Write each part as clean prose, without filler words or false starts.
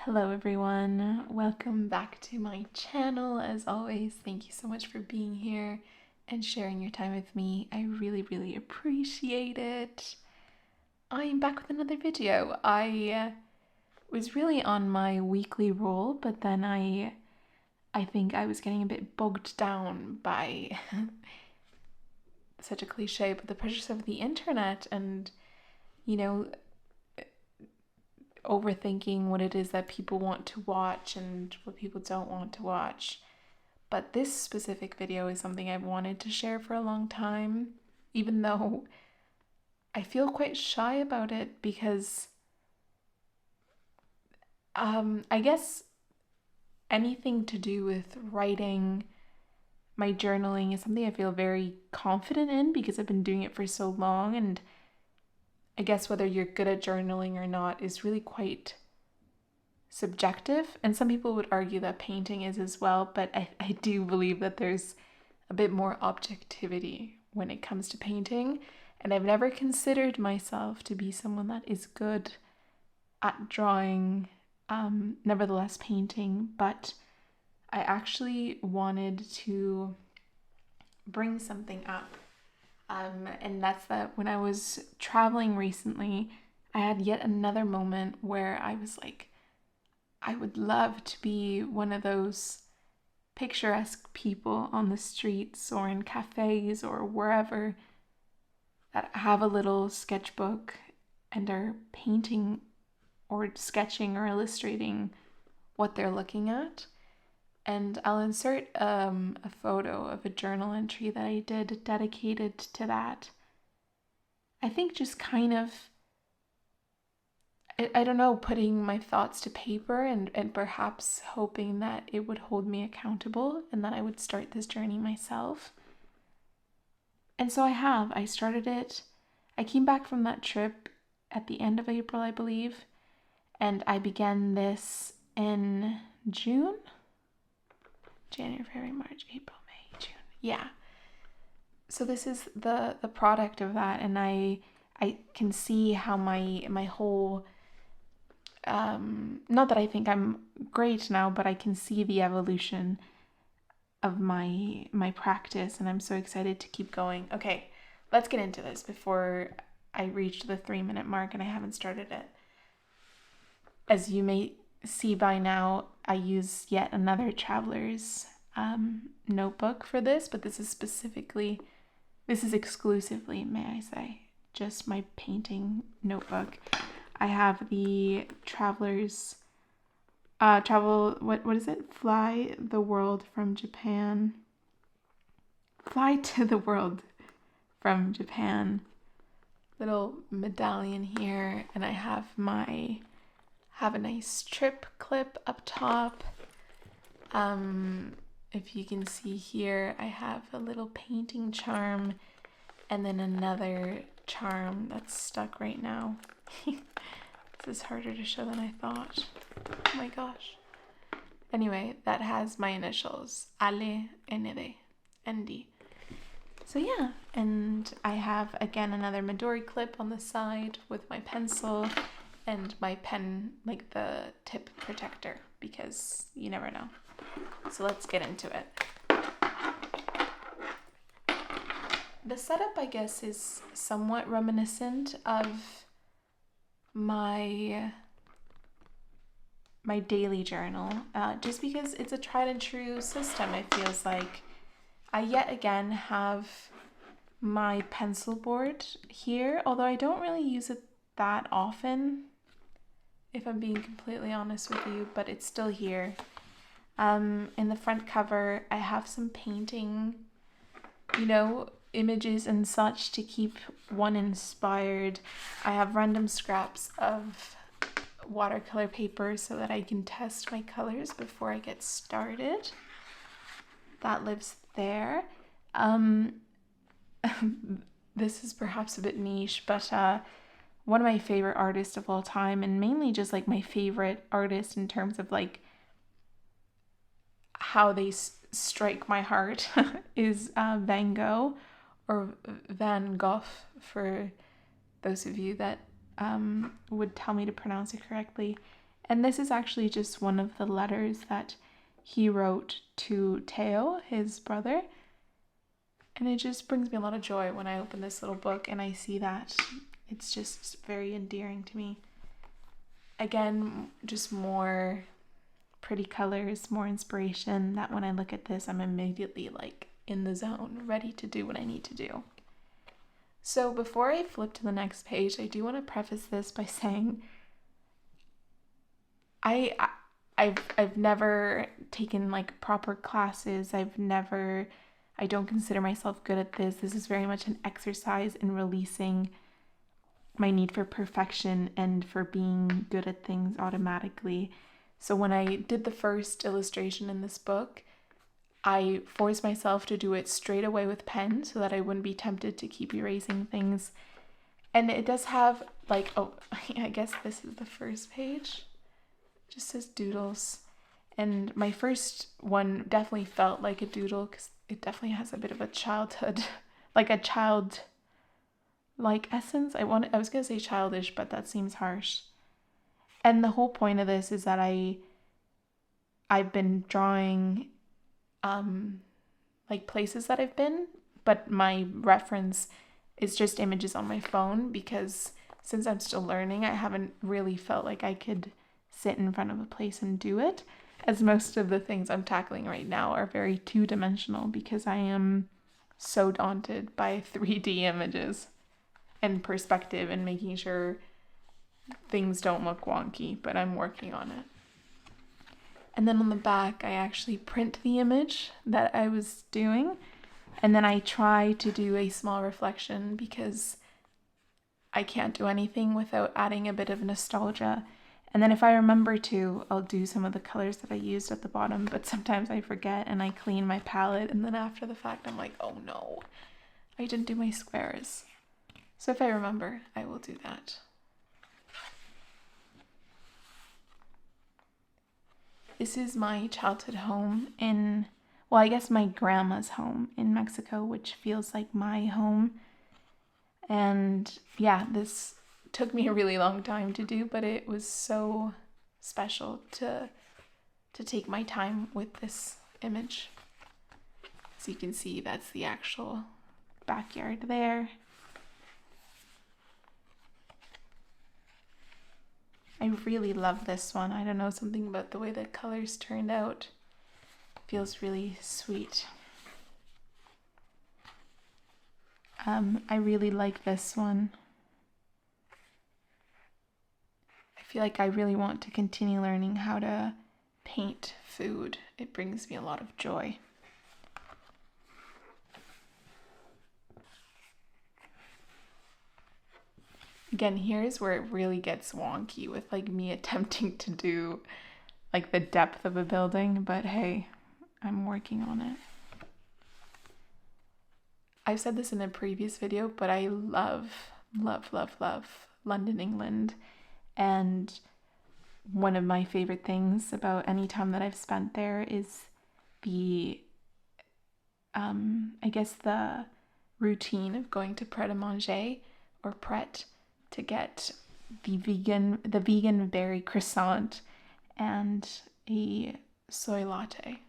Hello everyone, welcome back to my channel. As always, thank you so much for being here and sharing your time with me. I really appreciate it. I'm back with another video. I was really on my weekly roll, but then I think I was getting a bit bogged down by such a cliche, but the pressures of the internet and, overthinking what it is that people want to watch and what people don't want to watch. But this specific video is something I've wanted to share for a long time, even though I feel quite shy about it because I guess anything to do with writing, my journaling is something I feel very confident in because I've been doing it for so long, and I guess whether you're good at journaling or not is really quite subjective. And some people would argue that painting is as well, but I do believe that there's a bit more objectivity when it comes to painting. And I've never considered myself to be someone that is good at drawing, nevertheless painting, but I actually wanted to bring something up. And that's that when I was traveling recently, I had yet another moment where I was like, I would love to be one of those picturesque people on the streets or in cafes or wherever that have a little sketchbook and are painting or sketching or illustrating what they're looking at. And I'll insert a photo of a journal entry that I did dedicated to that. I think just kind of, I don't know, putting my thoughts to paper and perhaps hoping that it would hold me accountable and that I would start this journey myself. And so I started it. I came back from that trip at the end of April, I believe, and I began this in June. January, February, March, April, May, June. Yeah. So this is the product of that, and I can see how my whole not that I think I'm great now, but I can see the evolution of my practice, and I'm so excited to keep going. Okay, let's get into this before I reach the 3-minute mark and I haven't started it. As you may see by now, I use yet another traveler's notebook for this, but this is exclusively, may I say, just my painting notebook. I have the traveler's what is it? Fly to the world from Japan little medallion here, and I have a nice trip clip up top. If you can see here, I have a little painting charm and then another charm that's stuck right now. This is harder to show than I thought. Oh my gosh. Anyway, that has my initials, Ale, ND. So yeah, and I have again another Midori clip on the side with my pencil and my pen, like the tip protector, because you never know. So let's get into it. The setup, I guess, is somewhat reminiscent of my daily journal, just because it's a tried and true system. It feels like I yet again have my pencil board here, although I don't really use it that often, if I'm being completely honest with you, but it's still here. In the front cover, I have some painting, images and such to keep one inspired. I have random scraps of watercolor paper so that I can test my colors before I get started. That lives there. This is perhaps a bit niche, but one of my favorite artists of all time, and mainly just like my favorite artist in terms of like how they strike my heart, is Van Gogh, or Van Gogh for those of you that would tell me to pronounce it correctly. And this is actually just one of the letters that he wrote to Teo, his brother. And it just brings me a lot of joy when I open this little book and I see that. It's just very endearing to me. Again, just more pretty colors, more inspiration, that when I look at this, I'm immediately like in the zone, ready to do what I need to do. So before I flip to the next page, I do want to preface this by saying I've never taken like proper classes. I don't consider myself good at this. This is very much an exercise in releasing my need for perfection and for being good at things automatically. So when I did the first illustration in this book, I forced myself to do it straight away with pen so that I wouldn't be tempted to keep erasing things. And it does have like, oh, I guess this is the first page. It just says doodles. And my first one definitely felt like a doodle because it definitely has a bit of a childhood, like a child like essence. I was gonna say childish, but that seems harsh. And the whole point of this is that I've been drawing like places that I've been, but my reference is just images on my phone because since I'm still learning, I haven't really felt like I could sit in front of a place and do it, as most of the things I'm tackling right now are very two-dimensional because I am so daunted by 3D images and perspective and making sure things don't look wonky, but I'm working on it. And then on the back, I actually print the image that I was doing, and then I try to do a small reflection because I can't do anything without adding a bit of nostalgia. And then if I remember to, I'll do some of the colors that I used at the bottom, but sometimes I forget and I clean my palette, and then after the fact, I'm like, oh no, I didn't do my squares. So if I remember, I will do that. This is my childhood home I guess my grandma's home in Mexico, which feels like my home. And yeah, this took me a really long time to do, but it was so special to take my time with this image. So you can see that's the actual backyard there. I really love this one. I don't know, something about the way the colors turned out feels really sweet. I really like this one. I feel like I really want to continue learning how to paint food. It brings me a lot of joy. Again, here's where it really gets wonky with like me attempting to do like the depth of a building, but hey, I'm working on it. I've said this in a previous video, but I love London, England. And one of my favorite things about any time that I've spent there is the routine of going to Pret-a-Manger or Pret to get the vegan berry croissant and a soy latte.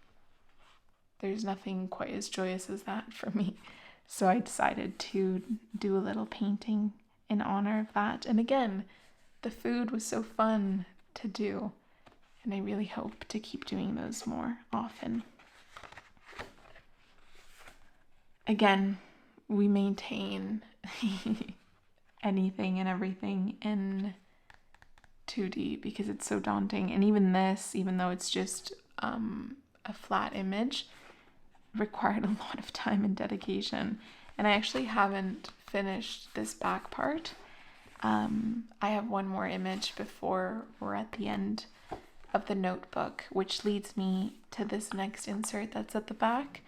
There's nothing quite as joyous as that for me. So I decided to do a little painting in honor of that. And again, the food was so fun to do, and I really hope to keep doing those more often. Again, we maintain anything and everything in 2D because it's so daunting. And even this, even though it's just a flat image, required a lot of time and dedication. And I actually haven't finished this back part. I have one more image before we're at the end of the notebook, which leads me to this next insert that's at the back.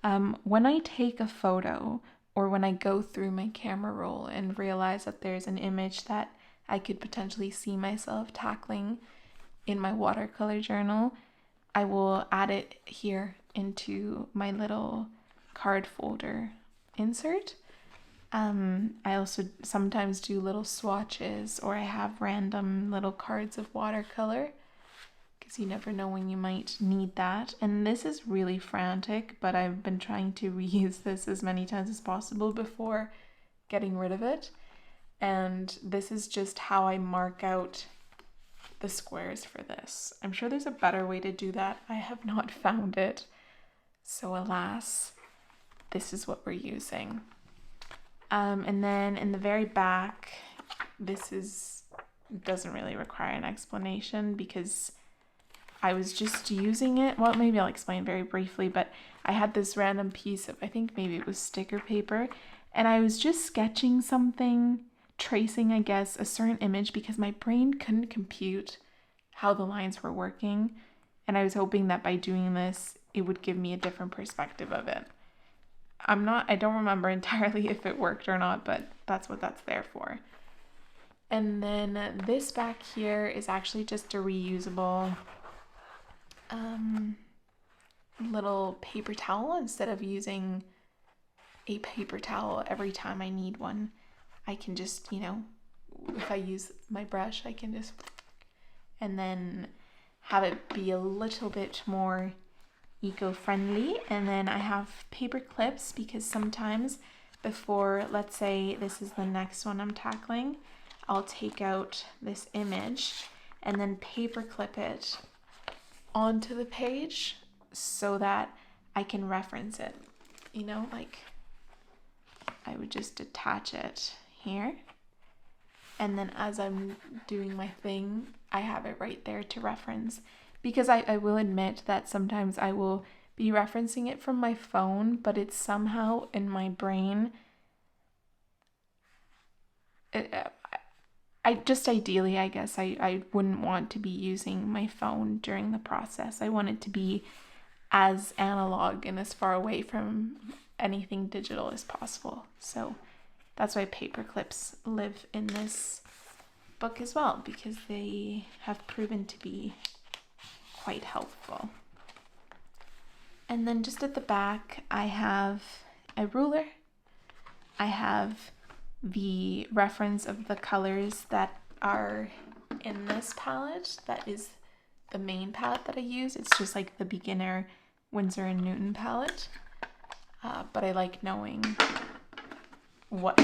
When I take a photo or when I go through my camera roll and realize that there's an image that I could potentially see myself tackling in my watercolor journal, I will add it here into my little card folder insert. I also sometimes do little swatches, or I have random little cards of watercolor because you never know when you might need that. And this is really frantic, but I've been trying to reuse this as many times as possible before getting rid of it. And this is just how I mark out the squares for this. I'm sure there's a better way to do that. I have not found it. So alas, this is what we're using. And then in the very back, doesn't really require an explanation because I was just using it. Well, maybe I'll explain very briefly, but I had this random piece of, I think maybe it was sticker paper, and I was just sketching something, tracing, I guess, a certain image because my brain couldn't compute how the lines were working. And I was hoping that by doing this, it would give me a different perspective of it. I don't remember entirely if it worked or not, but that's what that's there for. And then this back here is actually just a reusable little paper towel. Instead of using a paper towel every time I need one, I can just, if I use my brush, I can just, and then have it be a little bit more eco-friendly. And then I have paper clips because sometimes before, let's say this is the next one I'm tackling, I'll take out this image and then paper clip it onto the page so that I can reference it. Like I would just attach it here, and then as I'm doing my thing, I have it right there to reference. Because I will admit that sometimes I will be referencing it from my phone, but it's somehow in my brain. Ideally, I guess, I wouldn't want to be using my phone during the process. I want it to be as analog and as far away from anything digital as possible. So that's why paper clips live in this book as well, because they have proven to be quite helpful. And then just at the back, I have a ruler. I have the reference of the colors that are in this palette. That is the main palette that I use. It's just like the beginner Winsor & Newton palette. But I like knowing what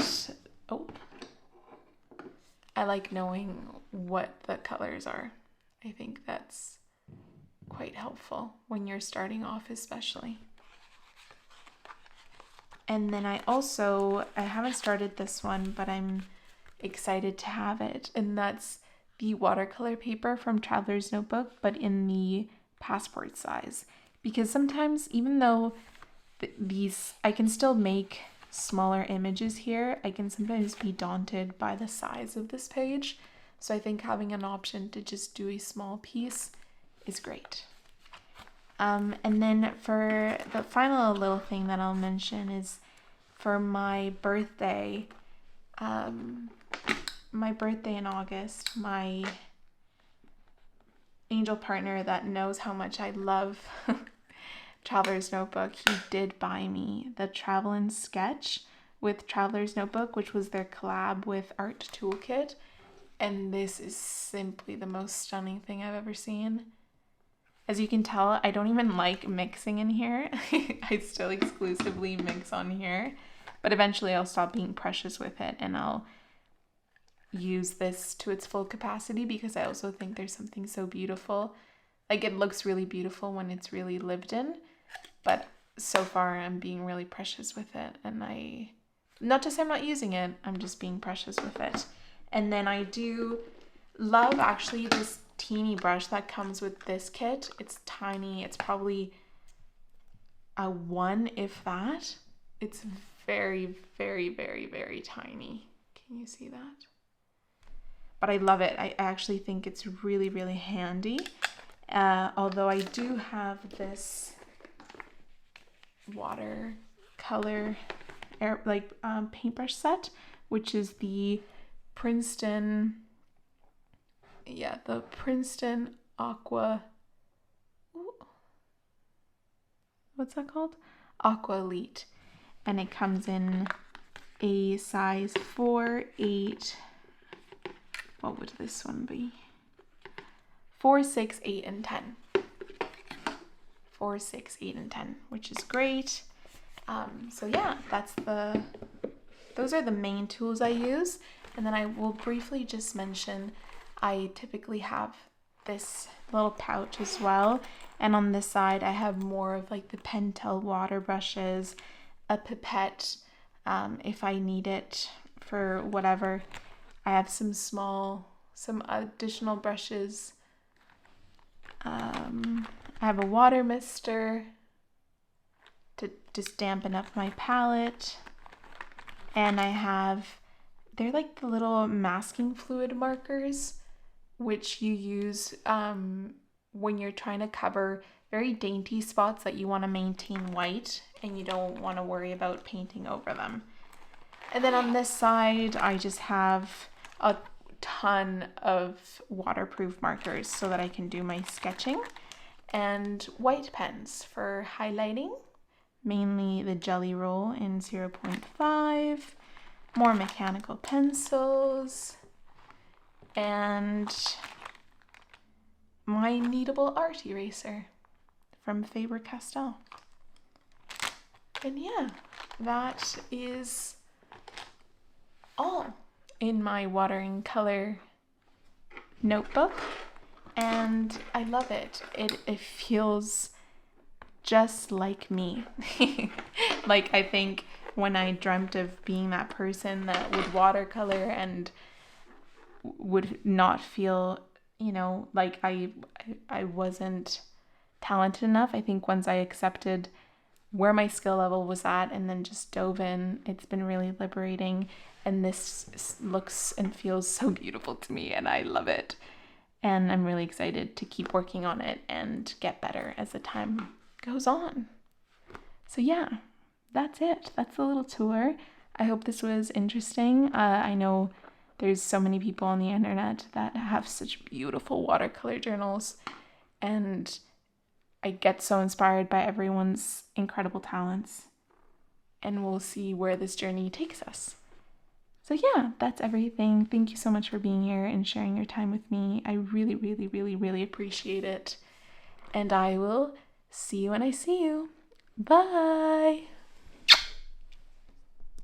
the colors are. I think that's quite helpful when you're starting off, especially. And then I haven't started this one, but I'm excited to have it. And that's the watercolor paper from Traveler's Notebook, but in the passport size. Because sometimes, even though I can still make smaller images here, I can sometimes be daunted by the size of this page. So I think having an option to just do a small piece is great. And then for the final little thing that I'll mention is for my birthday in August, my angel partner that knows how much I love Traveler's Notebook, he did buy me the Travel and Sketch with Traveler's Notebook, which was their collab with Art Toolkit. And this is simply the most stunning thing I've ever seen. As you can tell, I don't even like mixing in here. I still exclusively mix on here. But eventually I'll stop being precious with it and I'll use this to its full capacity, because I also think there's something so beautiful. Like, it looks really beautiful when it's really lived in. But so far I'm being really precious with it. And not to say I'm not using it, I'm just being precious with it. And then I do love actually this teeny brush that comes with this kit. It's tiny. It's probably a 1, if that. It's very, very, very, very tiny. Can you see that? But I love it. I actually think it's really, really handy. Although I do have this watercolor paintbrush set, which is the Princeton Aqua, what's that called? Aqua Elite. And it comes in a size 4, 8, what would this one be? 4, 6, 8, and 10. 4, 6, 8, and 10, which is great. So yeah, those are the main tools I use. And then I will briefly just mention, I typically have this little pouch as well. And on this side, I have more of like the Pentel water brushes, a pipette, if I need it for whatever. I have some additional brushes. I have a water mister to just dampen up my palette. And they're like the little masking fluid markers, which you use when you're trying to cover very dainty spots that you want to maintain white and you don't want to worry about painting over them. And then on this side, I just have a ton of waterproof markers so that I can do my sketching, and white pens for highlighting, mainly the Jelly Roll in 0.5, more mechanical pencils, and my kneadable art eraser from Faber-Castell. And yeah, that is all in my watercolor notebook, and I love it. It feels just like me. Like, I think when I dreamt of being that person that would watercolor and would not feel, like I wasn't talented enough, I think once I accepted where my skill level was at and then just dove in, it's been really liberating. And this looks and feels so beautiful to me, and I love it. And I'm really excited to keep working on it and get better as the time goes on. So yeah, that's it. That's the little tour. I hope this was interesting. I know there's so many people on the internet that have such beautiful watercolor journals, and I get so inspired by everyone's incredible talents, and we'll see where this journey takes us. So yeah, that's everything. Thank you so much for being here and sharing your time with me. I really, really, really, really appreciate it. And I will see you when I see you. Bye!